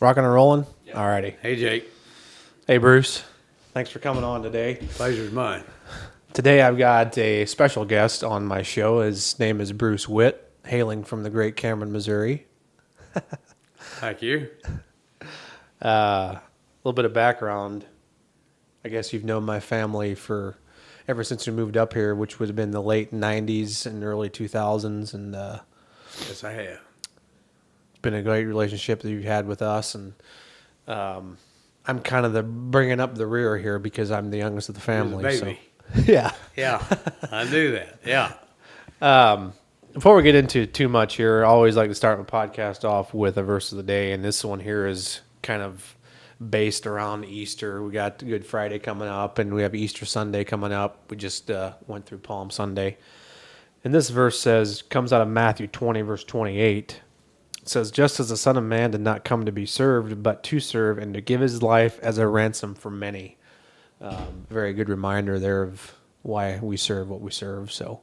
Rocking and rolling? Yeah. Alrighty. Hey, Jake. Hey, Bruce. Thanks for coming on today. Pleasure's mine. Today I've got a special guest on my show. His name is Bruce Witt, hailing from the great Cameron, Missouri. Thank you. A little bit of background. I guess you've known my family for ever since we moved up here, which would have been the late 90s and early 2000s. And Yes, I have. it's been a great relationship that you've had with us. And I'm kind of the bringing up the rear here because I'm the youngest of the family. You're the baby. So, yeah. Yeah, I knew that. Yeah. Before we get into too much here, I always like to start my podcast off with a verse of the day, and this one here is kind of based around Easter. We got Good Friday coming up, and we have Easter Sunday coming up. We just went through Palm Sunday. And this verse comes out of Matthew 20, verse 28. It says, "Just as the Son of Man did not come to be served, but to serve and to give his life as a ransom for many." Very good reminder there of why we serve what we serve. So,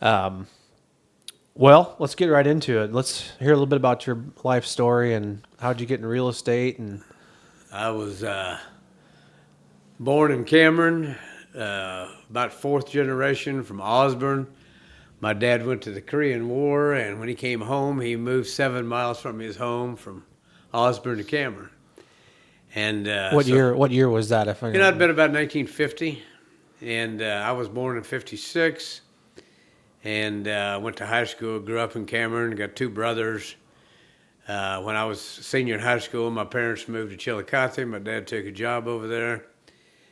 well, let's get right into it. Let's hear a little bit about your life story and how'd you get in real estate. And I was born in Cameron, about fourth generation from Osborne. My dad went to the Korean War, and when he came home, he moved 7 miles from his home from Osborne to Cameron. And what year was that? If I it'd been about 1950, and I was born in 56, and went to high school, grew up in Cameron, got two brothers. When I was senior in high school, my parents moved to Chillicothe. My dad took a job over there,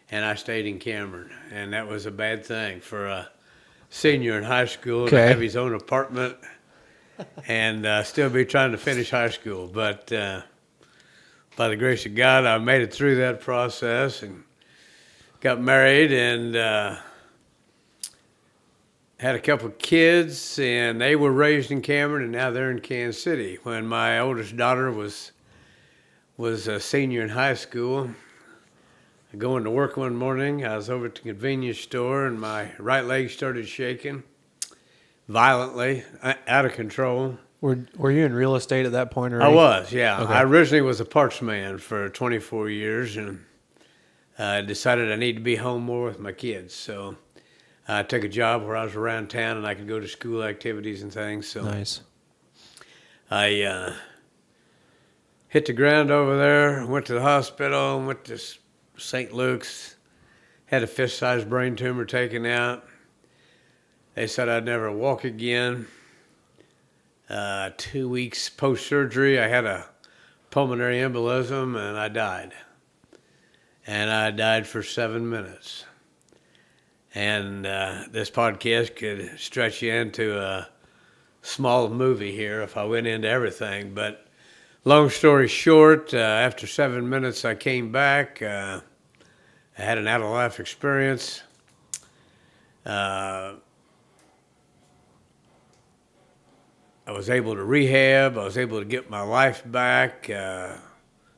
and I stayed in Cameron, and that was a bad thing for a senior in high school to have his own apartment and still be trying to finish high school. But by the grace of God, I made it through that process and got married and had a couple of kids, and they were raised in Cameron, and now they're in Kansas City. When my oldest daughter was a senior in high school, going to work one morning, I was over at the convenience store, and my right leg started shaking violently, out of control. Were you in real estate at that point already? I was, yeah. Okay. I originally was a parts man for 24 years, and I decided I need to be home more with my kids. So I took a job where I was around town, and I could go to school activities and things. So Nice. I hit the ground over there, went to the hospital, went to St. Luke's, had a fist-sized brain tumor taken out. They said I'd never walk again. 2 weeks post-surgery, I had a pulmonary embolism, and I died. And I died for 7 minutes. And this podcast could stretch you into a small movie here if I went into everything. But long story short, after 7 minutes, I came back. I had an out-of-life experience. I was able to rehab. I was able to get my life back.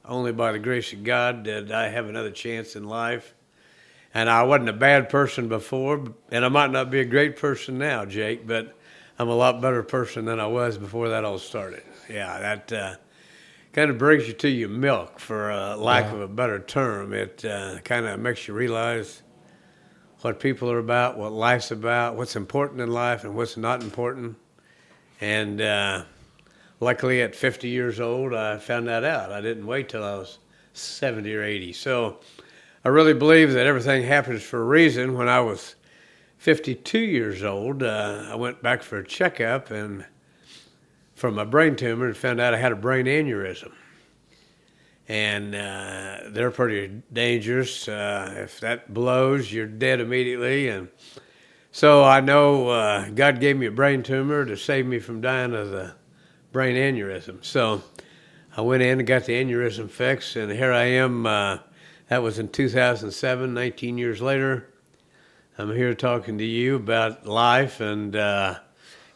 Only by the grace of God did I have another chance in life. And I wasn't a bad person before, and I might not be a great person now, Jake, but I'm a lot better person than I was before that all started. Yeah, that kind of brings you to your milk, for lack of a better term. It kind of makes you realize what people are about, what life's about, what's important in life and what's not important. And luckily at 50 years old, I found that out. I didn't wait till I was 70 or 80. So I really believe that everything happens for a reason. When I was 52 years old, I went back for a checkup and for my brain tumor and found out I had a brain aneurysm. And they're pretty dangerous. If that blows, you're dead immediately. And so I know God gave me a brain tumor to save me from dying of the brain aneurysm. So I went in and got the aneurysm fixed, and here I am. That was in 2007, 19 years later. I'm here talking to you about life and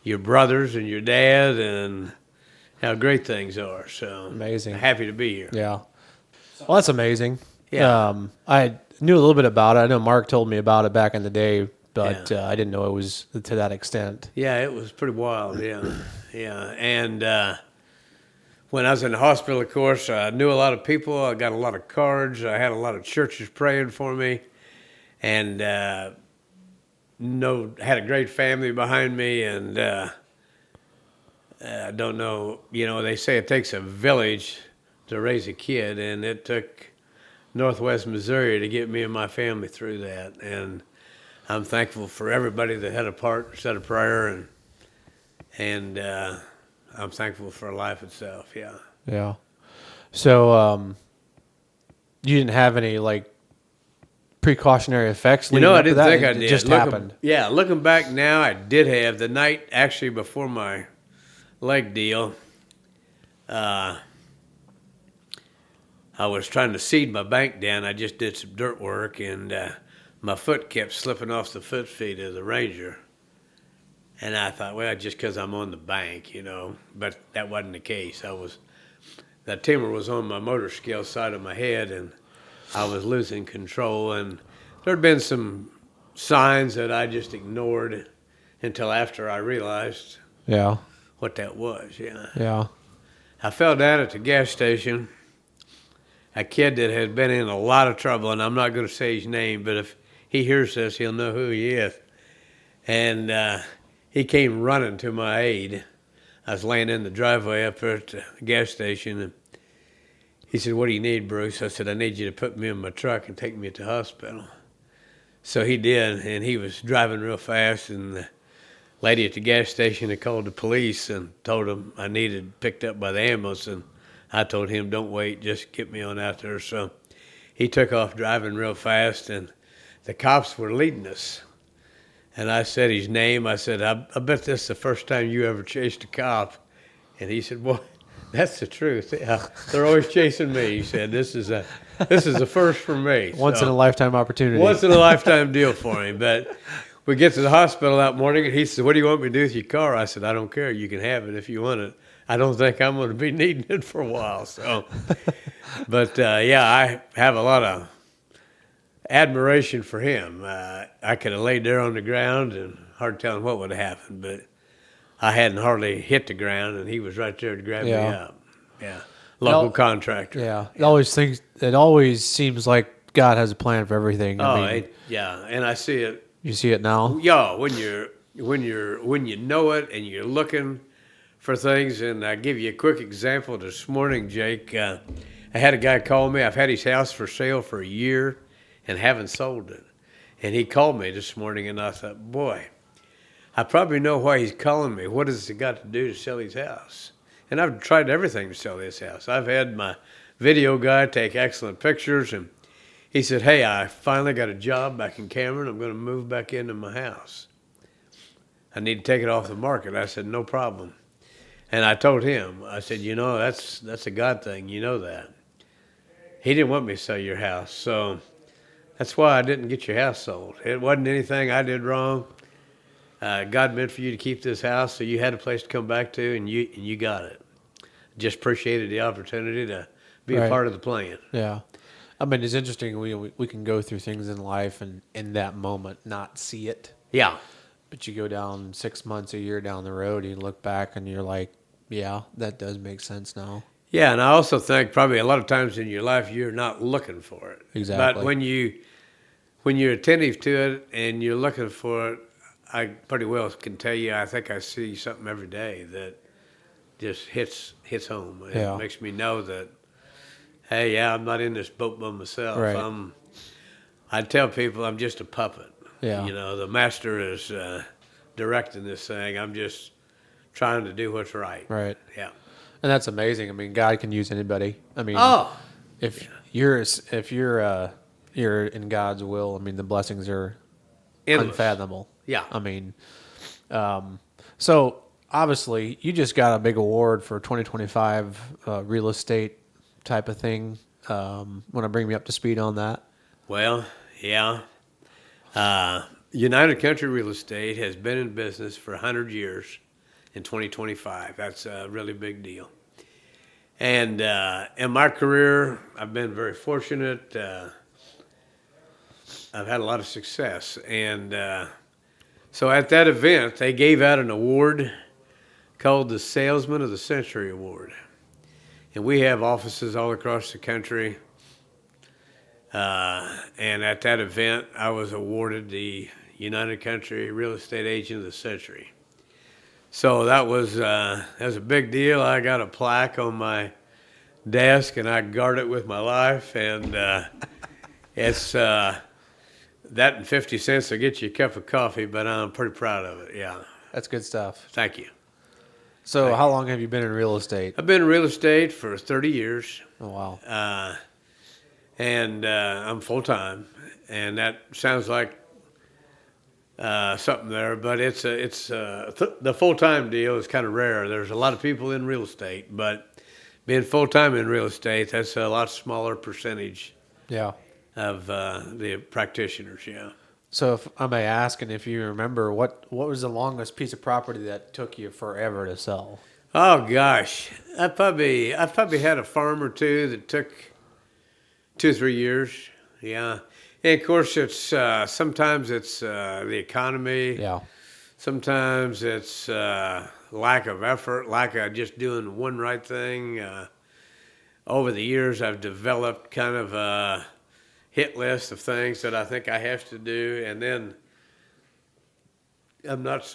your brothers and your dad and how great things are. So Amazing. Happy to be here. Yeah. Well, that's amazing. Yeah. I knew a little bit about it. I know Mark told me about it back in the day, but I didn't know it was to that extent. Yeah, it was pretty wild. Yeah, yeah. And when I was in the hospital, of course, I knew a lot of people. I got a lot of cards. I had a lot of churches praying for me, and had a great family behind me. And I don't know, they say it takes a village to raise a kid, and it took Northwest Missouri to get me and my family through that. And I'm thankful for everybody that had a part, said a prayer, and I'm thankful for life itself. Yeah. Yeah. So, you didn't have any like precautionary effects. I didn't think I did. It just happened. Looking back now, I did have the night actually before my leg deal. I was trying to seed my bank down. I just did some dirt work, and my foot kept slipping off the foot feet of the Ranger. And I thought, well, just because I'm on the bank, but that wasn't the case. That tumor was on my motor skill side of my head, and I was losing control. And there'd been some signs that I just ignored until after I realized what that was. Yeah. I fell down at the gas station. A kid that had been in a lot of trouble, and I'm not going to say his name, but if he hears this, he'll know who he is. And he came running to my aid. I was laying in the driveway up there at the gas station, and he said, "What do you need, Bruce?" I said, "I need you to put me in my truck and take me to the hospital." So he did, and he was driving real fast, and the lady at the gas station had called the police and told them I needed picked up by the ambulance, and I told him, "Don't wait, just get me on out there." So he took off driving real fast, and the cops were leading us. And I said his name. I said, I bet this is the first time you ever chased a cop. And he said, "Well, that's the truth. Yeah, they're always chasing me." He said, this is a first for me. Once in a lifetime opportunity. Once in a lifetime deal for him. But we get to the hospital that morning, and he said, "What do you want me to do with your car?" I said, "I don't care. You can have it if you want it. I don't think I'm going to be needing it for a while." So, but I have a lot of admiration for him. I could have laid there on the ground and hard telling what would have happened, but I hadn't hardly hit the ground, and he was right there to grab me up. Yeah, local contractor. Yeah, it always seems like God has a plan for everything. And I see it. You see it now. Yeah, when you know it and you're looking for things. And I give you a quick example this morning, Jake. I had a guy call me. I've had his house for sale for a year and haven't sold it. And he called me this morning, and I thought, boy, I probably know why he's calling me. What has he got to do to sell his house? And I've tried everything to sell this house. I've had my video guy take excellent pictures, and he said, "Hey, I finally got a job back in Cameron. I'm going to move back into my house. I need to take it off the market." I said, "No problem." And I told him, I said, that's a God thing. You know that. He didn't want me to sell your house, so that's why I didn't get your house sold. It wasn't anything I did wrong. God meant for you to keep this house, so you had a place to come back to, and you got it. Just appreciated the opportunity to be a part of the plan. Yeah. I mean, it's interesting. We can go through things in life and in that moment not see it. Yeah. But you go down 6 months, a year down the road, and you look back and you're like, yeah, that does make sense now. Yeah, and I also think probably a lot of times in your life you're not looking for it. Exactly. But when you're attentive to it and you're looking for it, I pretty well can tell you, I think I see something every day that just hits home. It makes me know that, hey, I'm not in this boat by myself. Right. I tell people I'm just a puppet. Yeah. The master is directing this thing. I'm just trying to do what's right. Right. Yeah. And that's amazing. I mean, God can use anybody. I mean, if you're in God's will, I mean, the blessings are endless. Unfathomable. Yeah. I mean, so obviously you just got a big award for 2025 real estate type of thing. Want to bring me up to speed on that? Well, yeah. United Country Real Estate has been in business for 100 years in 2025. That's a really big deal. And in my career, I've been very fortunate. I've had a lot of success. And so at that event, they gave out an award called the Salesman of the Century Award. And we have offices all across the country. And at that event, I was awarded the United Country Real Estate Agent of the Century. So that was a big deal. I got a plaque on my desk, and I guard it with my life. And it's that and 50 cents will get you a cup of coffee, but I'm pretty proud of it. Yeah. That's good stuff. Thank you. So how long have you been in real estate? I've been in real estate for 30 years. Oh, wow. And I'm full-time. And that sounds like something there, but the full-time deal is kind of rare. There's a lot of people in real estate, but being full-time in real estate, that's a lot smaller percentage Yeah. of the practitioners, yeah. So if I may ask, and if you remember, what was the longest piece of property that took you forever to sell? Oh, gosh. I probably had a farm or two that took 2 or 3 years, yeah. And of course, it's sometimes it's the economy. Yeah. Sometimes it's lack of effort, lack of just doing one right thing. Over the years, I've developed kind of a hit list of things that I think I have to do, and then I'm not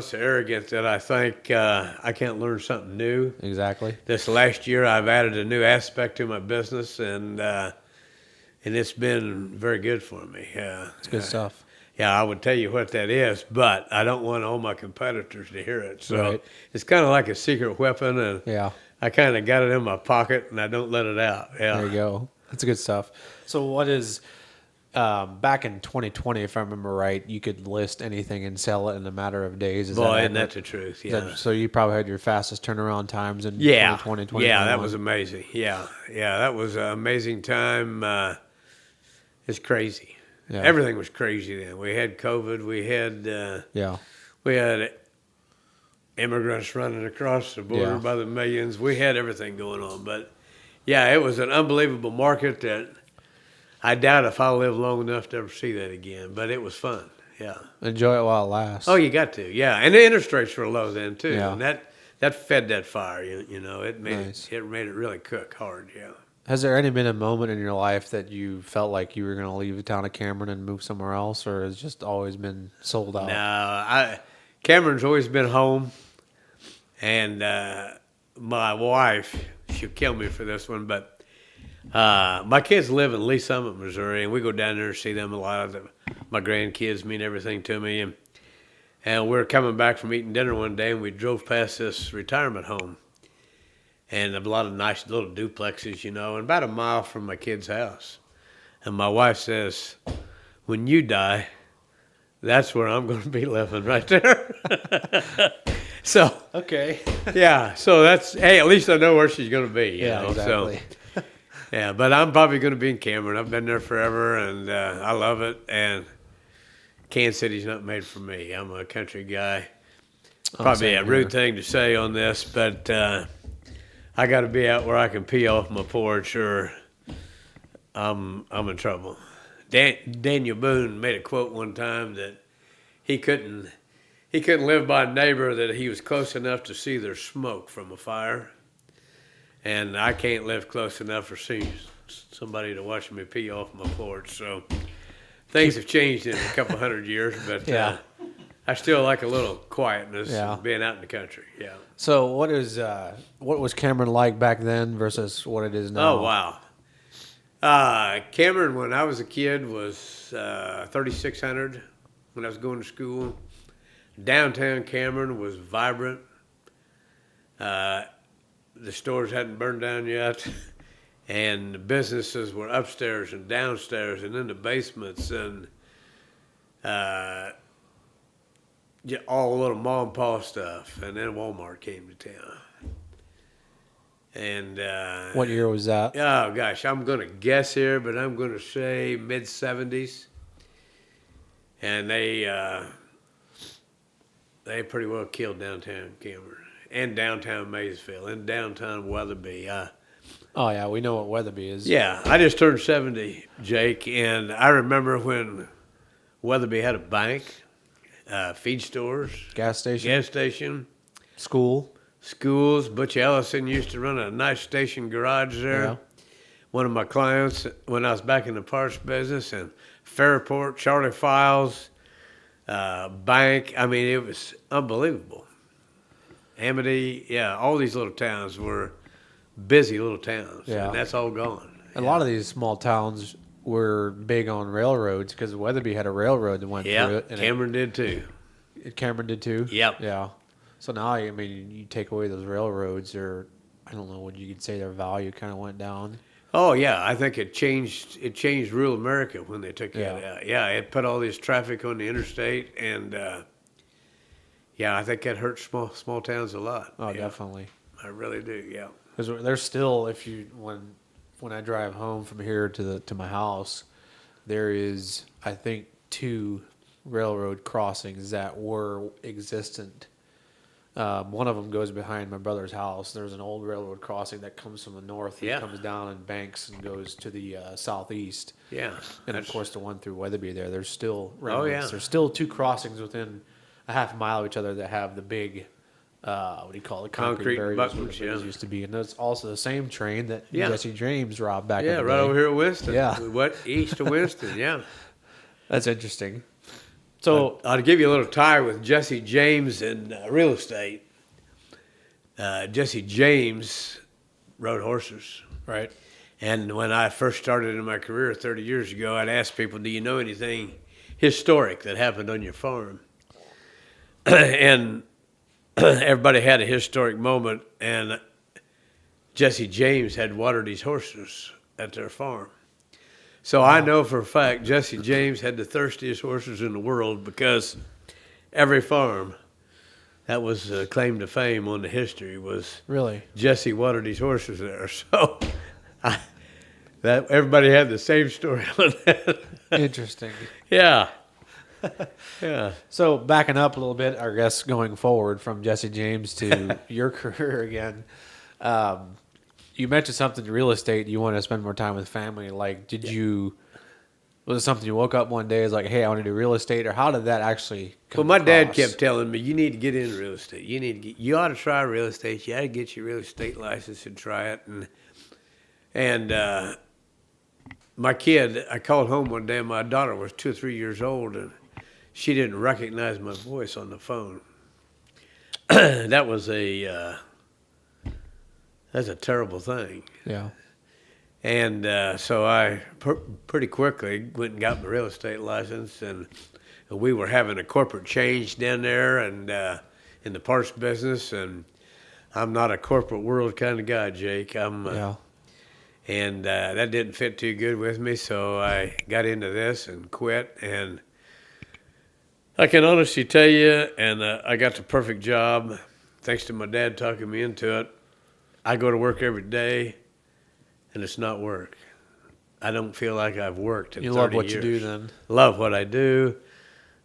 so arrogant that I think I can't learn something new. Exactly. This last year, I've added a new aspect to my business, and it's been very good for me. It's good stuff. Yeah, I would tell you what that is, but I don't want all my competitors to hear it. So Right. It's kind of like a secret weapon, and Yeah. I kind of got it in my pocket, and I don't let it out. Yeah. There you go. That's good stuff. So what is back in 2020, if I remember right, you could list anything and sell it in a matter of days. Boy, isn't that the truth? Yeah. So you probably had your fastest turnaround times in Yeah. 2020, Yeah, that 2021. was amazing. Yeah. Yeah, that was an amazing time. It's crazy. Yeah. Everything was crazy then. We had COVID. We had Yeah. immigrants running across the border Yeah. by the millions. We had everything going on. But, yeah, it was an unbelievable market that I doubt if I'll live long enough to ever see that again. But it was fun, yeah. Enjoy it while it lasts. Oh, you got to, yeah. And the interest rates were low then, too. Yeah. And that fed that fire, you know. It made Nice. it made it really cook hard, yeah. Has there any been a moment in your life that you felt like you were going to leave the town of Cameron and move somewhere else, or has it just always been sold out? No, Cameron's always been home. And my wife, she'll kill me for this one, but my kids live in Lee Summit, Missouri, and we go down there and see them a lot. My grandkids mean everything to me. And we're coming back from eating dinner one day, and we drove past this retirement home. And a lot of nice little duplexes, you know, and about a mile from my kid's house. And my wife says, when you die, that's where I'm going to be living, right there. So, Okay. yeah, so that's, hey, at least I know where she's going to be, you Yeah, know. exactly. So, yeah, but I'm probably going to be in Cameron. I've been there forever, and I love it. And Kansas City's not made for me. I'm a country guy. Probably a same rude here. thing to say on this, but I got to be out where I can pee off my porch, or I'm in trouble. Daniel Boone made a quote one time that he couldn't live by a neighbor that he was close enough to see their smoke from a fire, and I can't live close enough to see somebody to watch me pee off my porch. So things have changed in a couple hundred years, but Yeah. I still like a little quietness, Yeah. and being out in the country. Yeah. So what was Cameron like back then versus what it is now? Oh, wow. Cameron, when I was a kid, was 3,600 when I was going to school. Downtown Cameron was vibrant. The stores hadn't burned down yet. And the businesses were upstairs and downstairs and in the basements. And all little mom and pop stuff. And then Walmart came to town. And What year was that? oh gosh, I'm going to guess here, but I'm going to say mid 70s. And they pretty well killed downtown Cameron and downtown Maysville and downtown Weatherby. Oh yeah, we know what Weatherby is. Yeah, I just turned 70, Jake, and I remember when Weatherby had a bank, feed stores, Gas station, gas station, school. schools. Butch Ellison used to run a nice station garage there. Yeah. One of my clients when I was back in the parts business, and Fairport, Charlie Files, Bank. I mean, it was unbelievable. Amity, yeah, all these little towns were busy little towns, Yeah. and that's all gone. A lot of these small towns were big on railroads because Weatherby had a railroad that went through Yeah, it. And Cameron did too. Cameron did too? Yep. Yeah. So now, I mean, you take away those railroads, or I don't know what you could say, their value kind of went down. Oh yeah, I think it changed. It changed rural America when they took Yeah. that out. Yeah, it put all this traffic on the interstate, and yeah, I think that hurt small towns a lot. Oh, Yeah, definitely. I really do. Yeah. Because there's still, when I drive home from here to my house, there is, I think, 2 railroad crossings that were existent. One of them goes behind my brother's house. There's an old railroad crossing that comes from the north and Yeah. comes down and banks and goes to the southeast. Yeah. And of course, the one through Weatherby there's still Oh, yeah. There's still 2 crossings within a half mile of each other that have the big, what do you call it, concrete barriers buttons, where it yeah. used to be. And that's also the same train that Yeah. Jesse James robbed back in Yeah, the right day. over here at Winston. Yeah. What east of Winston? Yeah. That's interesting. So I'll give you a little tie with Jesse James and real estate. Jesse James rode horses. right. And when I first started in my career 30 years ago, I'd ask people, do you know anything historic that happened on your farm? And everybody had a historic moment, and Jesse James had watered his horses at their farm. So I know for a fact Jesse James had the thirstiest horses in the world, because every farm that was claim to fame on the history was Really? Jesse watered his horses there. So that everybody had the same story on that. Interesting. Yeah. Yeah. So backing up a little bit, I guess going forward from Jesse James to your career again, you mentioned something to real estate. You want to spend more time with family. Like, was it something you woke up one day as like, hey, I want to do real estate, or how did that actually come Well, my dad across? kept telling me, you need to get into real estate. You ought to try real estate. You ought to get your real estate license and try it. And my kid, I called home one day, and my daughter was 2 or 3 years old, and she didn't recognize my voice on the phone. That's a terrible thing. Yeah. And so I pretty quickly went and got my real estate license, and we were having a corporate change down there and in the parts business, and I'm not a corporate world kind of guy, Jake. Yeah. And that didn't fit too good with me, so I got into this and quit. And I can honestly tell you, and I got the perfect job, thanks to my dad talking me into it. I go to work every day, and it's not work. I don't feel like I've worked in 30 You years. love what you do then. Love what I do.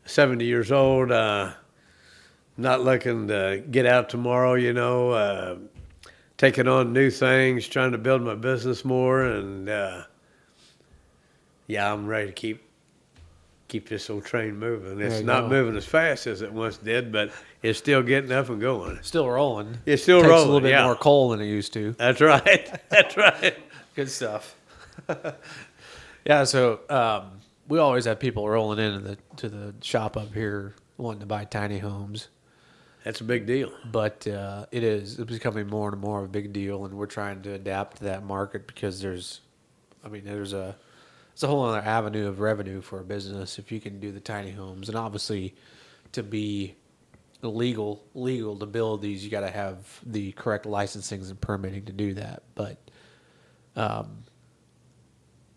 70 years old, not looking to get out tomorrow, taking on new things, trying to build my business more, and yeah, I'm ready to keep this old train moving. There It's you not go. moving as fast as it once did, but it's still getting up and going. Still rolling. It's still Takes rolling. a little bit yeah. more coal than it used to. That's right. That's right. Good stuff. Yeah, so we always have people rolling in to the shop up here wanting to buy tiny homes. That's a big deal. But it's becoming more and more of a big deal, and we're trying to adapt to that market because it's a whole other avenue of revenue for a business if you can do the tiny homes. And obviously, to be legal to build these, you got to have the correct licensings and permitting to do that. But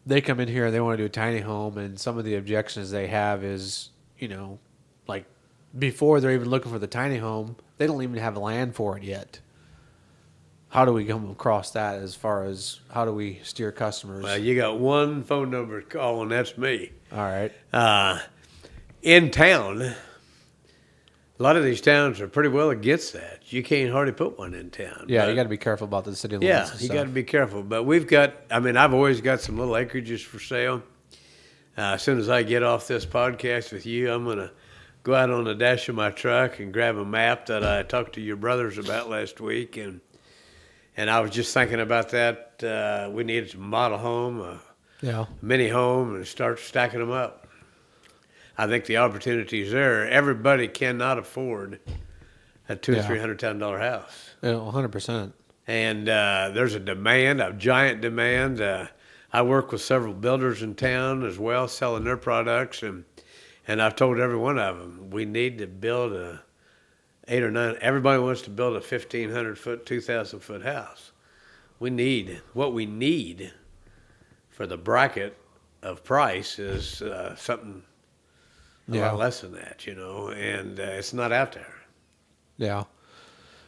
they come in here and they want to do a tiny home, and some of the objections they have is, like before they're even looking for the tiny home, they don't even have land for it yet. How do we come across that as far as how do we steer customers? Well, you got one phone number to call, and that's me. All right. In town, a lot of these towns are pretty well against that. You can't hardly put one in town. Yeah, But- you got to be careful about the city limits. Yeah, and you stuff. got to be careful. But I've always got some little acreages for sale. As soon as I get off this podcast with you, I'm going to go out on the dash of my truck and grab a map that I talked to your brothers about last week, and I was just thinking about that. We needed a model home, a mini home, and start stacking them up. I think the opportunity's there. Everybody cannot afford a $200,000 or $300,000 house. Yeah, 100%. And there's a demand, a giant demand. I work with several builders in town as well, selling their products, and I've told every one of them, we need to build a 8 or 9. Everybody wants to build a 1,500-foot, 2,000-foot house. What we need for the bracket of price is something a lot less than that, and it's not out there. Yeah.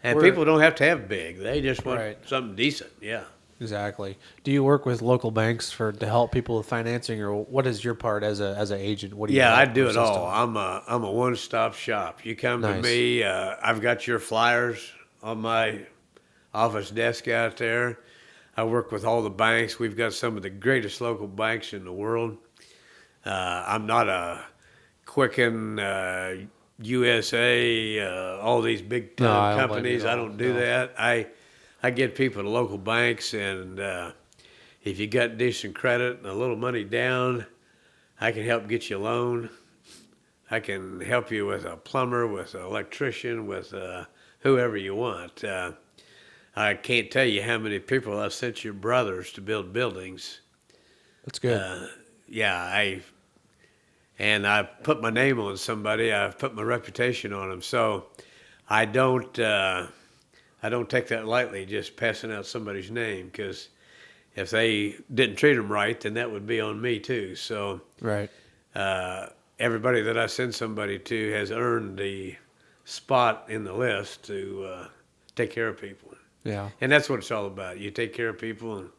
And people don't have to have big. They just want something decent. Yeah. Exactly. Do you work with local banks to help people with financing, or what is your part as an agent? What do you? Yeah, I do it all. I'm a one-stop shop. You come to me. I've got your flyers on my office desk out there. I work with all the banks. We've got some of the greatest local banks in the world. I'm not a Quicken, USA, all these big companies. I don't do that. I get people to local banks, and if you got decent credit and a little money down, I can help get you a loan. I can help you with a plumber, with an electrician, with whoever you want. I can't tell you how many people I've sent your brothers to build buildings. That's good. And I put my name on somebody. I've put my reputation on them. So I don't take that lightly, just passing out somebody's name, because if they didn't treat them right, then that would be on me too. So everybody that I send somebody to has earned the spot in the list to take care of people. Yeah. And that's what it's all about. You take care of people, and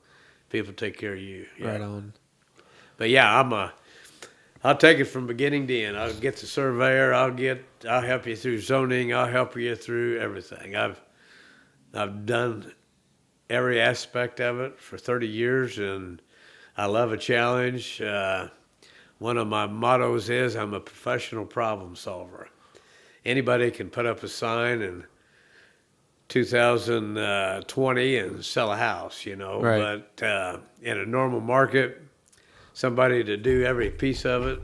people take care of you. Yeah. Right on. But yeah, I'll take it from beginning to end. I'll get the surveyor. I'll help you through zoning. I'll help you through everything. I've done every aspect of it for 30 years, and I love a challenge. One of my mottos is I'm a professional problem solver. Anybody can put up a sign in 2020 and sell a house, But in a normal market, somebody to do every piece of it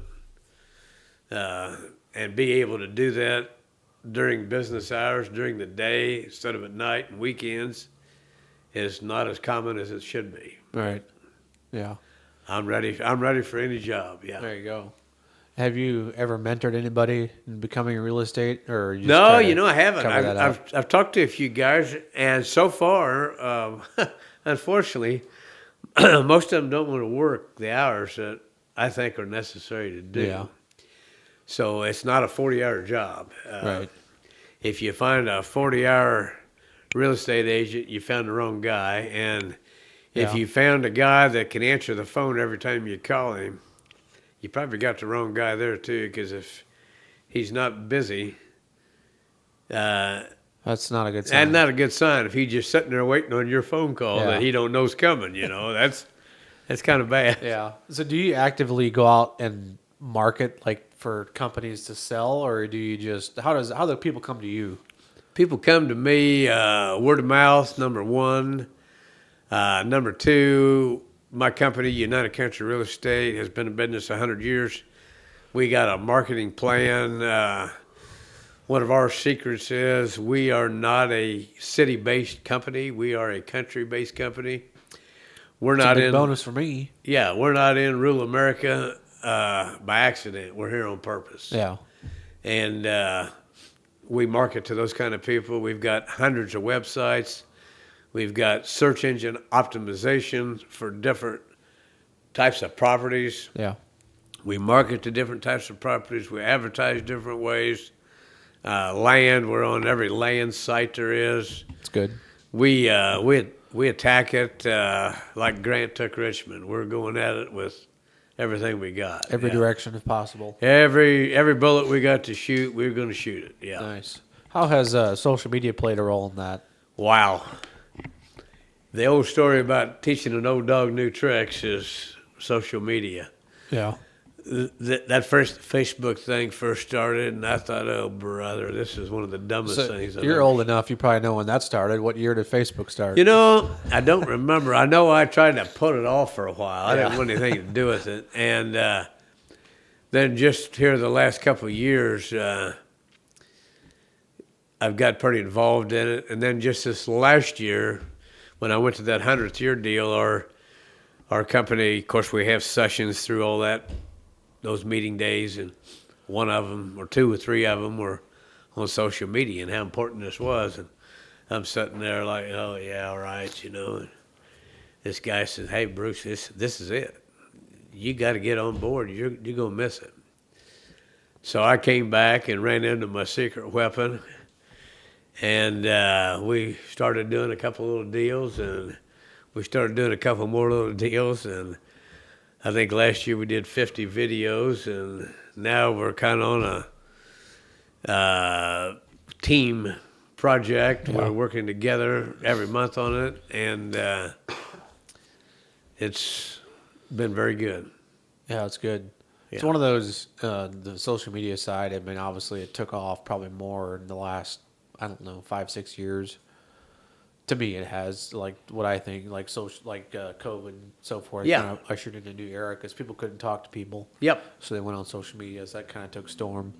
and be able to do that during business hours, during the day, instead of at night and weekends, is not as common as it should be. Right. Yeah. I'm ready for any job. Yeah. There you go. Have you ever mentored anybody in becoming real estate, or you just no? I haven't. I've talked to a few guys, and so far, unfortunately, most of them don't want to work the hours that I think are necessary to do. Yeah. So it's not a 40-hour job. Right. If you find a 40-hour real estate agent, you found the wrong guy. And if you found a guy that can answer the phone every time you call him, you probably got the wrong guy there too, because if he's not busy, that's not a good sign. That's not a good sign. If he's just sitting there waiting on your phone call that he don't know's coming, that's kind of bad. Yeah. So do you actively go out and market for companies to sell, or do you just how do people come to you? People come to me word of mouth, number one. Number two, my company, United Country Real Estate, has been in business 100 years. We got a marketing plan. One of our secrets is we are not a city-based company. We are a country-based company. We're not in bonus for me. Yeah, we're not in rural America by accident. We're here on purpose. Yeah. And we market to those kind of people. We've got hundreds of websites. We've got search engine optimization for different types of properties. Yeah. We market to different types of properties. We advertise different ways. Land, we're on every land site there is. It's good. We attack it like Grant took Richmond. We're going at it with everything we got. Every direction if possible. Every bullet we got to shoot, we're going to shoot it. Yeah. Nice. How has social media played a role in that? Wow. The old story about teaching an old dog new tricks is social media. Yeah. that first Facebook thing first started, and I thought, oh, brother, this is one of the dumbest So things I've you're ever old enough. You probably know when that started. What year did Facebook start? You know, I don't remember. I know I tried to put it off for a while. I didn't want anything to do with it. And then just here the last couple of years, I've got pretty involved in it. And then just this last year, when I went to that 100th year deal, our company, of course, we have sessions through all those meeting days, and one of them, or two or three of them, were on social media and how important this was. And I'm sitting there like, oh yeah, all right, you know. And this guy says, hey Bruce, this is it. You got to get on board. You're gonna miss it. So I came back and ran into my secret weapon, and we started doing a couple little deals, and we started doing a couple more little deals, and I think last year we did 50 videos, and now we're kind of on a team project. Yeah. We're working together every month on it, and it's been very good. Yeah, it's good. It's Yeah. one of those, the social media side. I mean, obviously it took off probably more in the last, I don't know, 5-6 years. To me, it has, like what I think, like social, like COVID and so forth. Yeah. Kind of ushered in a new era because people couldn't talk to people. Yep. So they went on social media. So that kind of took storm.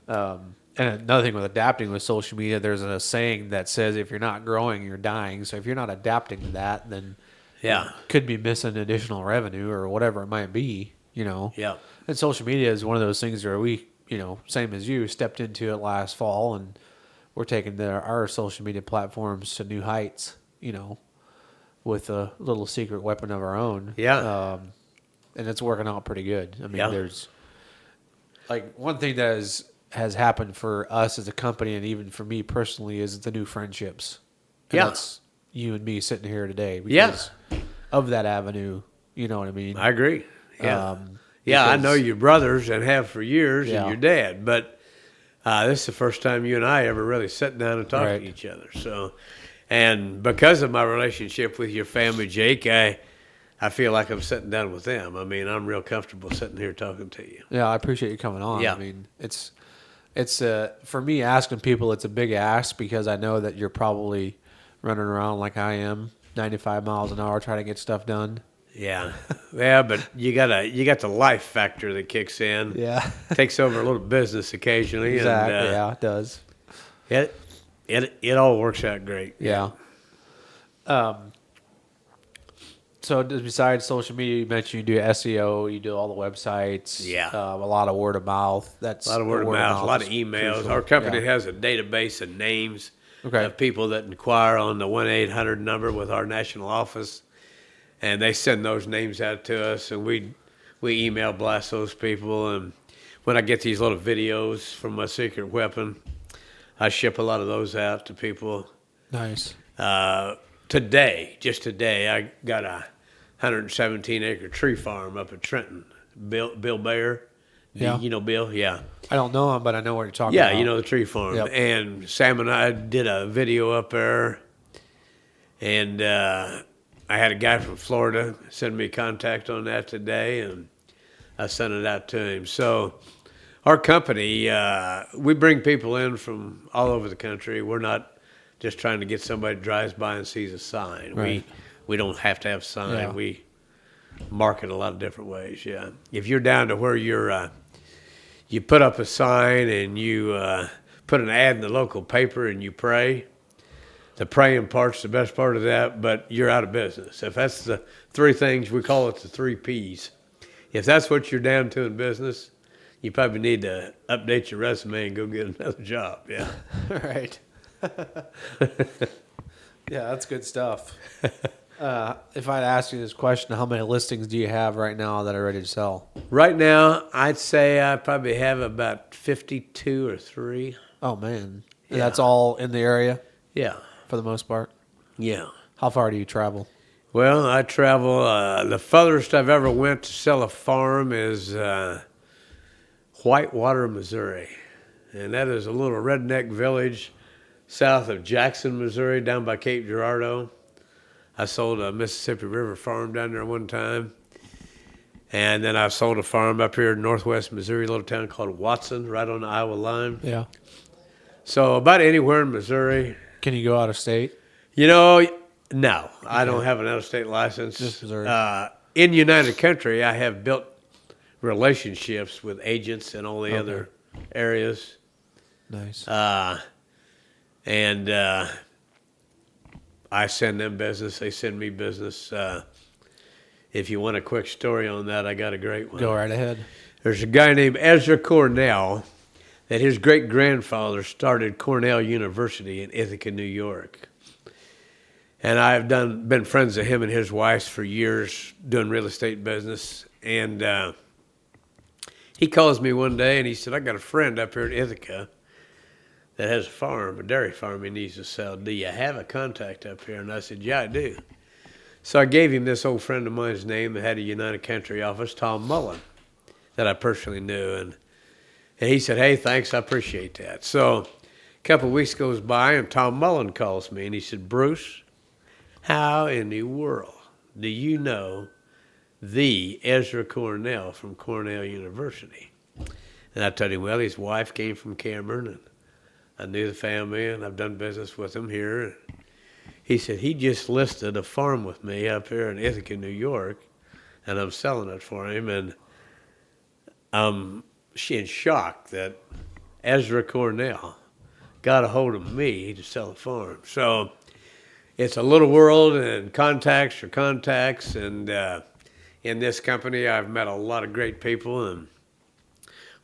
And another thing with adapting with social media, there's a saying that says if you're not growing, you're dying. So if you're not adapting to that, then Yeah. you could be missing additional revenue or whatever it might be, you know. Yeah. And social media is one of those things where we, you know, same as you, stepped into it last fall, and we're taking our social media platforms to new heights, you know, with a little secret weapon of our own. Yeah. And it's working out pretty good. I mean, Yeah. there's like one thing that has happened for us as a company, and even for me personally, is the new friendships. And Yeah. that's you and me sitting here today Yeah. because of that avenue. You know what I mean? I agree. Yeah. I because- know your brothers and have for years, Yeah. and your dad, but this is the first time you and I ever really sat down and talked Right. to each other. So, and because of my relationship with your family, Jake, I feel like I'm sitting down with them. I mean, I'm real comfortable sitting here talking to you. Yeah, I appreciate you coming on. Yeah. I mean, it's for me asking people, it's a big ask because I know that you're probably running around like I am, 95 miles an hour trying to get stuff done. Yeah, yeah, but you got the life factor that kicks in. Yeah, Takes over a little business occasionally. exactly. And, Yeah, it does. It all works out great. Yeah. So besides social media, you mentioned you do SEO, you do all the websites. Yeah. A lot of word of mouth. That's A lot of word of mouth, a lot of is emails. crucial. Our company Yeah. has a database of names Okay. of people that inquire on the 1-800 number with our national office, and they send those names out to us, and we email blast those people. And when I get these little videos from my secret weapon, I ship a lot of those out to people. Nice. Just today, I got a 117-acre tree farm up at Trenton. Bill Bayer. Yeah. You know Bill? Yeah. I don't know him, but I know what you're talking Yeah, about. you know the tree farm. Yep. And Sam and I did a video up there, and I had a guy from Florida send me contact on that today, and I sent it out to him. So our company, we bring people in from all over the country. We're not just trying to get somebody that drives by and sees a sign. Right. We don't have to have a sign. Yeah. We market a lot of different ways, yeah. If you're down to where you put up a sign and you put an ad in the local paper and you pray, the praying part's the best part of that, but you're out of business. If that's the three things, we call it the 3 Ps. If that's what you're down to in business, you probably need to update your resume and go get another job, yeah. Right. Yeah, that's good stuff. If I'd ask you this question, how many listings do you have right now that are ready to sell? Right now, I'd say I probably have about 52 or 3. Oh, man. And Yeah. that's all in the area Yeah, for the most part? yeah. How far do you travel? Well, I travel. The furthest I've ever went to sell a farm is Whitewater, Missouri. And that is a little redneck village south of Jackson, Missouri, down by Cape Girardeau. I sold a Mississippi River farm down there one time. And then I sold a farm up here in northwest Missouri, a little town called Watson, right on the Iowa line. Yeah. So about anywhere in Missouri. Can you go out of state? You know, no, I don't have an out-of-state license. Just Missouri. In United Country, I have built relationships with agents in all the other areas. Nice. And I send them business. They send me business. If you want a quick story on that, I got a great one. Go right ahead. There's a guy named Ezra Cornell that his great-grandfather started Cornell University in Ithaca, New York. And I've been friends of him and his wife for years doing real estate business. And he calls me one day and he said, I got a friend up here in Ithaca that has a farm, a dairy farm he needs to sell. Do you have a contact up here? And I said, yeah, I do. So I gave him this old friend of mine's name that had a United Country office, Tom Mullen, that I personally knew. And he said, hey, thanks, I appreciate that. So a couple of weeks goes by and Tom Mullen calls me and he said, Bruce, how in the world do you know the Ezra Cornell from Cornell University? And I told him, well, his wife came from Cameron and I knew the family and I've done business with him here. He said, he just listed a farm with me up here in Ithaca, New York, and I'm selling it for him. And I'm in shock that Ezra Cornell got a hold of me to sell a farm. So it's a little world, and contacts are contacts. And in this company, I've met a lot of great people, and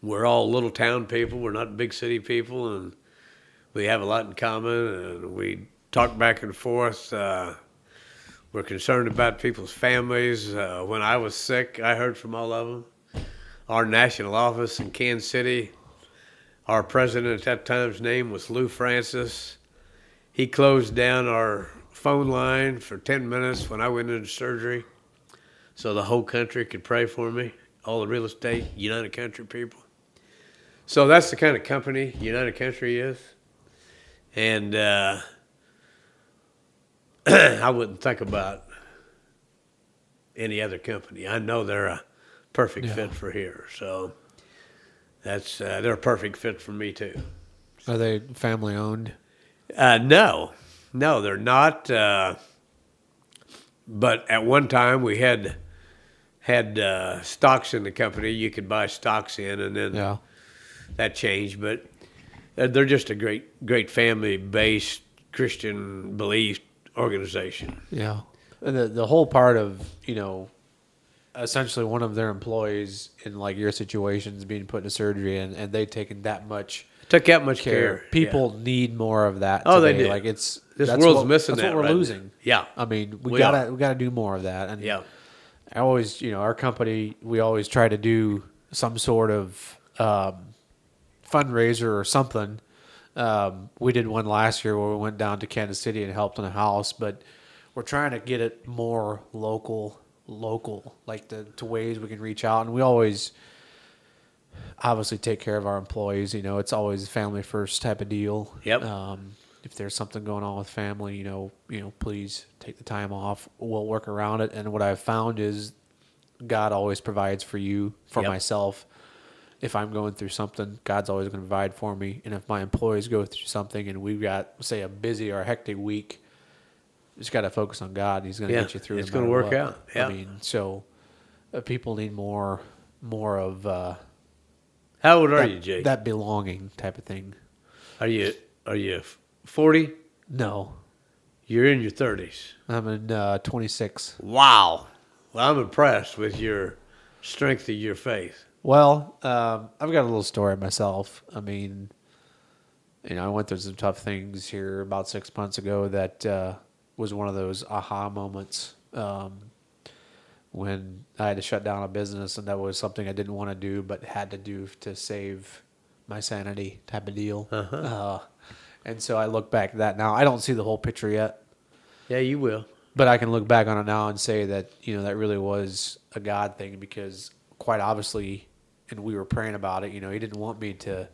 we're all little town people. We're not big city people, and we have a lot in common, and we talk back and forth. We're concerned about people's families. When I was sick, I heard from all of them. Our national office in Kansas City, our president at that time's name was Lou Francis. He closed down our phone line for 10 minutes when I went into surgery so the whole country could pray for me, all the real estate, United Country people. So that's the kind of company United Country is. And I wouldn't think about any other company. I know they're a perfect fit for here. So that's they're a perfect fit for me too. Are they family owned? No, they're not. But at one time we had stocks in the company. You could buy stocks in, and then that changed. But they're just a great family-based Christian belief organization. Yeah. And the whole part of, essentially one of their employees in like your situation is being put into surgery and they taken that much Took that much care. People need more of that Oh, today. they do. Like This world's missing that's that. what we're right luzing. now. Yeah. I mean, we We gotta do more of that. And Yeah. I always, our company, we always try to do some sort of fundraiser or something. We did one last year where we went down to Kansas City and helped in a house, but we're trying to get it more local, like to ways we can reach out. And we always obviously take care of our employees. It's always a family first type of deal. Yep. If there's something going on with family, please take the time off. We'll work around it. And what I've found is God always provides for you, for Yep. myself. If I'm going through something, God's always going to provide for me. And if my employees go through something and we've got, say, a busy or a hectic week, just got to focus on God. He's going to get you through. It's no going to matter work what. out. Yeah. I mean, so people need more of How old are you, Jake? that belonging type of thing. Are you 40? No, You're in your 30s. I'm in 26. Wow. Well, I'm impressed with your strength of your faith. Well, I've got a little story myself. I mean, I went through some tough things here about 6 months ago that was one of those aha moments when I had to shut down a business, and that was something I didn't want to do but had to do to save my sanity type of deal. And so I look back at that now. I don't see the whole picture yet, Yeah, you will. but I can look back on it now and say that, that really was a God thing, because quite obviously, and we were praying about it, he didn't want me to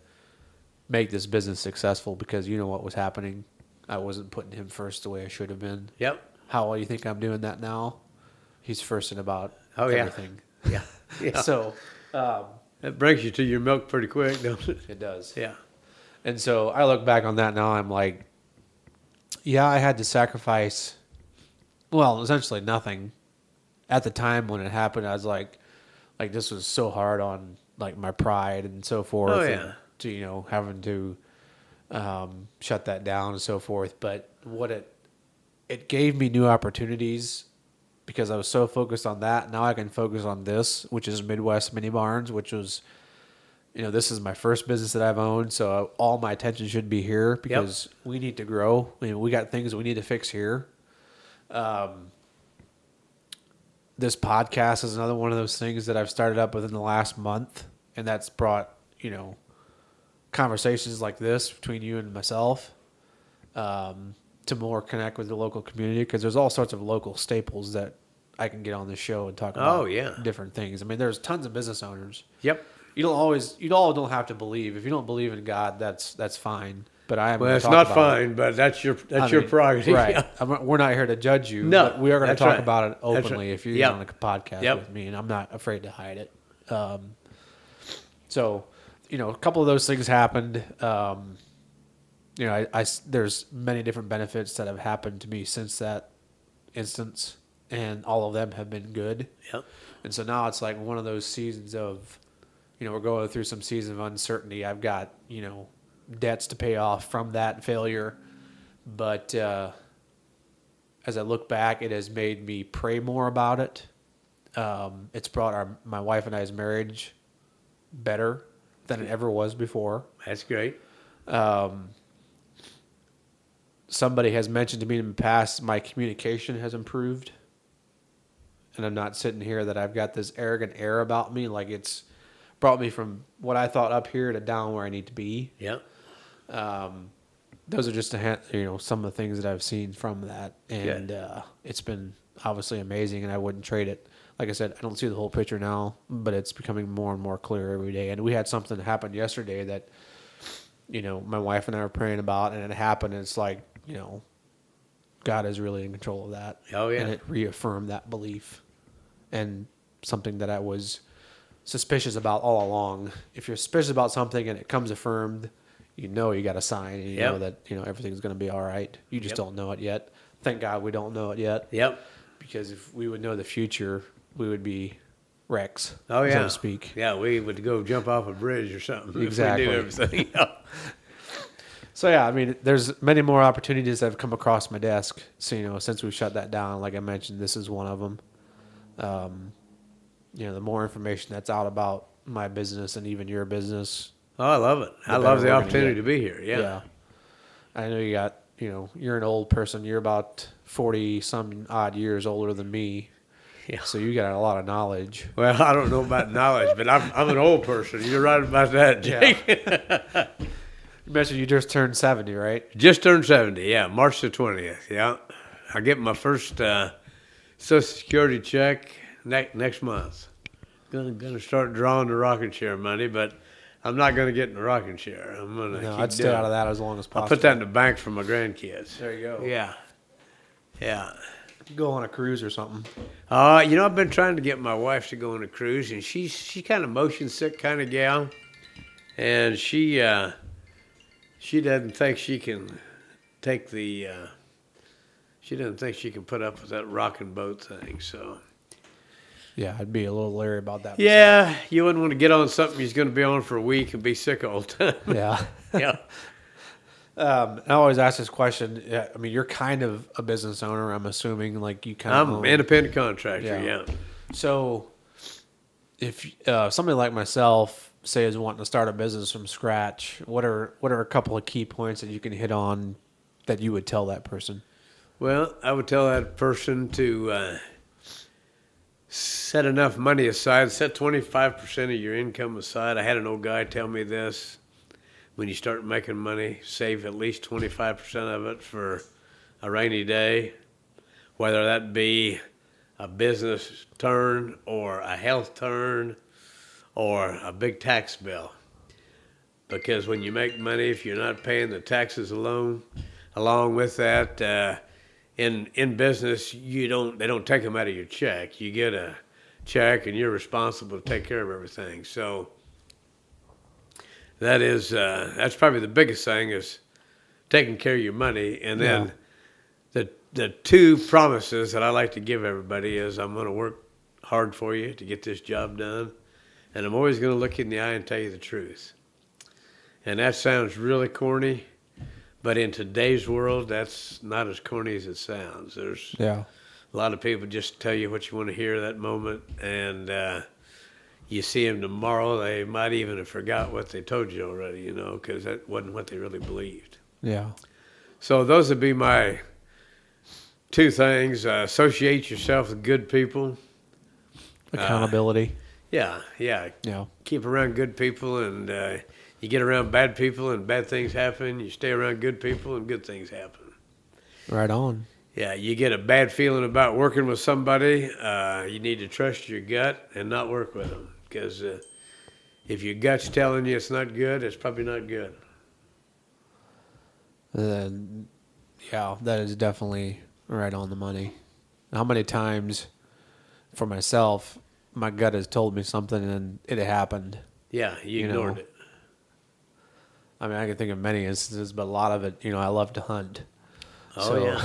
make this business successful because what was happening. I wasn't putting him first the way I should have been. Yep. How well you think I'm doing that now? He's first in about Oh, yeah. everything. Yeah. Yeah. So That brings you to your milk pretty quick, don't it? it does. Yeah. And so I look back on that now. I'm like, yeah, I had to sacrifice. Well, essentially nothing. At the time when it happened, I was like this was so hard on like my pride and so forth. Oh, And yeah. to having to shut that down and so forth. But what it gave me new opportunities because I was so focused on that. Now I can focus on this, which is Midwest Mini Barns, which was, this is my first business that I've owned. So all my attention should be here because we need to grow. We got things we need to fix here. This podcast is another one of those things that I've started up within the last month, and that's brought, conversations like this between you and myself to more connect with the local community because there's all sorts of local staples that I can get on this show and talk about different things. I mean, there's tons of business owners. Yep. You all don't have to believe. If you don't believe in God, that's fine. But I am. Well, it's not fine, but that's your prerogative. Right. Yeah. We're not here to judge you. No, but we are going to that's talk right. about it That's openly right. if you're Yep. on a podcast Yep. with me, and I'm not afraid to hide it. So, a couple of those things happened. There's many different benefits that have happened to me since that instance, and all of them have been good. Yep. And so now it's like one of those seasons of, we're going through some season of uncertainty. I've got, debts to pay off from that failure. But as I look back, it has made me pray more about it. It's brought my wife and I's marriage better than it ever was before. That's great. Somebody has mentioned to me in the past my communication has improved. And I'm not sitting here that I've got this arrogant air about me. Like it's brought me from what I thought up here to down where I need to be. Yep. Those are just some of the things that I've seen from that. And it's been obviously amazing, and I wouldn't trade it. Like I said, I don't see the whole picture now, but it's becoming more and more clear every day. And we had something happen yesterday that, my wife and I were praying about, and it happened. And it's like, God is really in control of that. Oh, yeah. And it reaffirmed that belief and something that I was suspicious about all along. If you're suspicious about something and it comes affirmed, you got a sign, and you know that, everything's going to be all right. You just don't know it yet. Thank God we don't know it yet. Yep. Because if we would know the future, we would be wrecks, Oh, yeah. so to speak. Yeah, we would go jump off a bridge or something. Exactly. If we knew everything. Yeah. So, yeah, I mean, there's many more opportunities that have come across my desk. So, since we shut that down, like I mentioned, this is one of them. The more information that's out about my business and even your business. Oh, I love it. I love the opportunity to be here. Yeah. I know you got, you're an old person. You're about 40 some odd years older than me. Yeah. So you got a lot of knowledge. Well, I don't know about knowledge, but I'm an old person. You're right about that, Jake. Yeah. You mentioned you just turned 70, right? Just turned 70, yeah, March the 20th, yeah. I get my first Social Security check next month. Gonna start drawing the rocking chair money, but I'm not gonna get in the rocking chair. I'm gonna keep I'd stay doing out of it. that as long as possible. I'll put that in the bank for my grandkids. There you go. Yeah. Yeah. Go on a cruise or something. I've been trying to get my wife to go on a cruise, and she's kind of motion sick kind of gal, and she doesn't think she can take the. She doesn't think she can put up with that rocking boat thing. So. Yeah, I'd be a little leery about that. Yeah, you wouldn't want to get on something you're going to be on for a week and be sick all the time. Yeah. Yeah. I always ask this question. I mean, you're kind of a business owner, I'm assuming. Like you kind of. I'm own. an independent contractor. Yeah. So, if somebody like myself, say, is wanting to start a business from scratch, what are a couple of key points that you can hit on that you would tell that person? Well, I would tell that person to set enough money aside. Set 25% of your income aside. I had an old guy tell me this. When you start making money, save at least 25% of it for a rainy day, whether that be a business turn or a health turn or a big tax bill. Because when you make money, if you're not paying the taxes along with that, in business, they don't take them out of your check. You get check, and you're responsible to take care of everything. So that's probably the biggest thing is taking care of your money. And then the two promises that I like to give everybody is I'm going to work hard for you to get this job done, and I'm always going to look you in the eye and tell you the truth. And that sounds really corny, but in today's world, that's not as corny as it sounds. There's a lot of people just tell you what you want to hear that moment, and you see them tomorrow, they might even have forgot what they told you already, you know, because that wasn't what they really believed. Yeah. So those would be my two things. Associate yourself with good people. Accountability. Yeah. Keep around good people, and you get around bad people and bad things happen. You stay around good people and good things happen. Right on. Yeah, you get a bad feeling about working with somebody, you need to trust your gut and not work with them. Because if your gut's telling you it's not good, it's probably not good. Yeah, that is definitely right on the money. How many times for myself, my gut has told me something and it happened. Yeah, you ignored it. I mean, I can think of many instances, but a lot of it, I love to hunt. Yeah.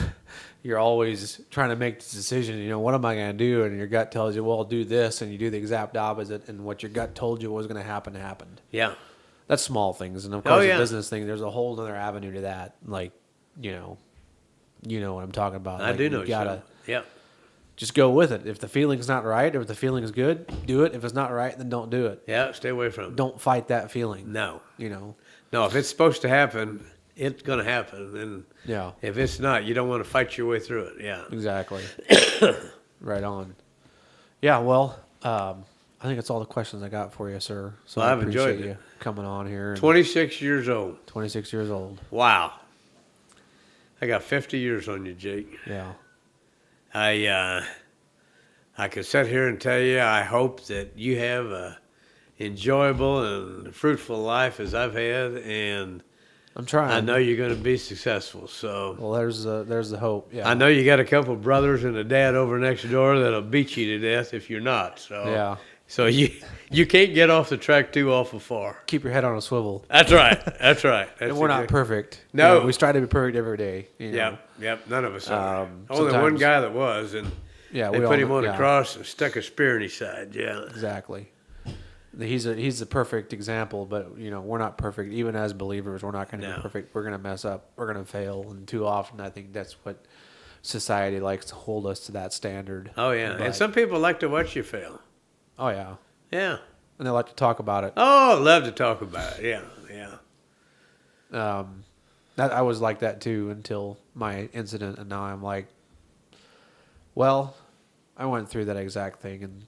You're always trying to make this decision, what am I going to do? And your gut tells you, well, do this, and you do the exact opposite, and what your gut told you was going to happen happened. Yeah. That's small things. And, of course, the business thing, there's a whole other avenue to that. Like, you know what I'm talking about. I do know. You gotta just go with it. If the feeling's not right or if the feeling is good, do it. If it's not right, then don't do it. Yeah, stay away from it. Don't fight that feeling. No. No, if it's supposed to happen, it's going to happen. And if it's not, you don't want to fight your way through it. Yeah. Exactly. Right on. Yeah, well, I think that's all the questions I got for you, sir. So well, I I've enjoyed you coming on here. 26 years old. 26 years old. Wow. I got 50 years on you, Jake. Yeah. I could sit here and tell you I hope that you have a enjoyable and fruitful life as I've had, and I'm trying. I know you're going to be successful. So well, there's the hope. Yeah. I know you got a couple brothers and a dad over next door that'll beat you to death if you're not. So yeah. So you can't get off the track too awful far. Keep your head on a swivel. That's right. That's right. And we're not perfect. No. We strive to be perfect every day. Yep. None of us are. Only sometimes one guy that was, and they put him on the cross and stuck a spear in his side. Yeah. Exactly. He's a perfect example, but we're not perfect. Even as believers, we're not going to be perfect. We're going to mess up. We're going to fail, and too often I think that's what society likes to hold us to that standard. Oh yeah, and some people like to watch you fail. Oh yeah. Yeah. And they like to talk about it. Oh, love to talk about it. Yeah. I was like that too until my incident, and now I'm like, well, I went through that exact thing, and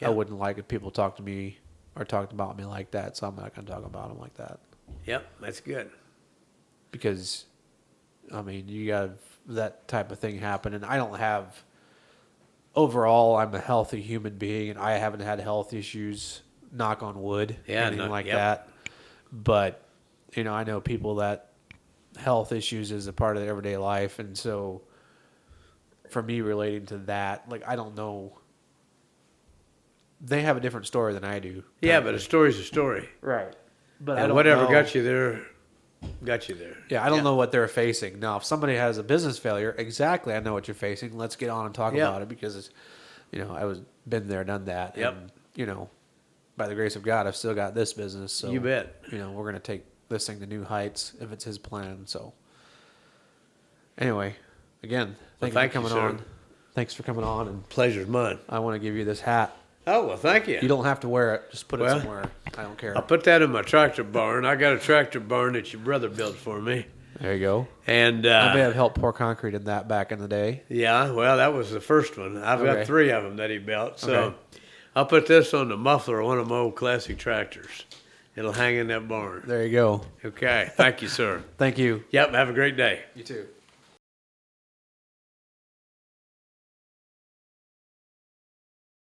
I wouldn't like if people talked to me or talked about me like that, so I'm not going to talk about them like that. Yep, that's good. Because, you got that type of thing happen, and I don't have... Overall, I'm a healthy human being, and I haven't had health issues, knock on wood, anything like that. But, I know people that health issues is a part of their everyday life, and so for me relating to that, I don't know. They have a different story than I do. Yeah, but a story's a story. Right. But and whatever got you there. Yeah, I don't know what they're facing. Now, if somebody has a business failure, exactly, I know what you're facing. Let's get on and talk about it because, it's, been there, done that. Yep. And, by the grace of God, I've still got this business. So, you bet. We're going to take this thing to new heights if it's His plan. So, anyway, again, thank you for coming on. Thanks for coming on. And pleasure's mine. I want to give you this hat. Oh, well, thank you. You don't have to wear it. Just put it somewhere. I don't care. I'll put that in my tractor barn. I got a tractor barn that your brother built for me. There you go. And I may have helped pour concrete in that back in the day. Yeah, well, that was the first one. I've got 3 of them that he built. So I'll put this on the muffler of one of my old classic tractors. It'll hang in that barn. There you go. Okay. Thank you, sir. Thank you. Yep. Have a great day. You too.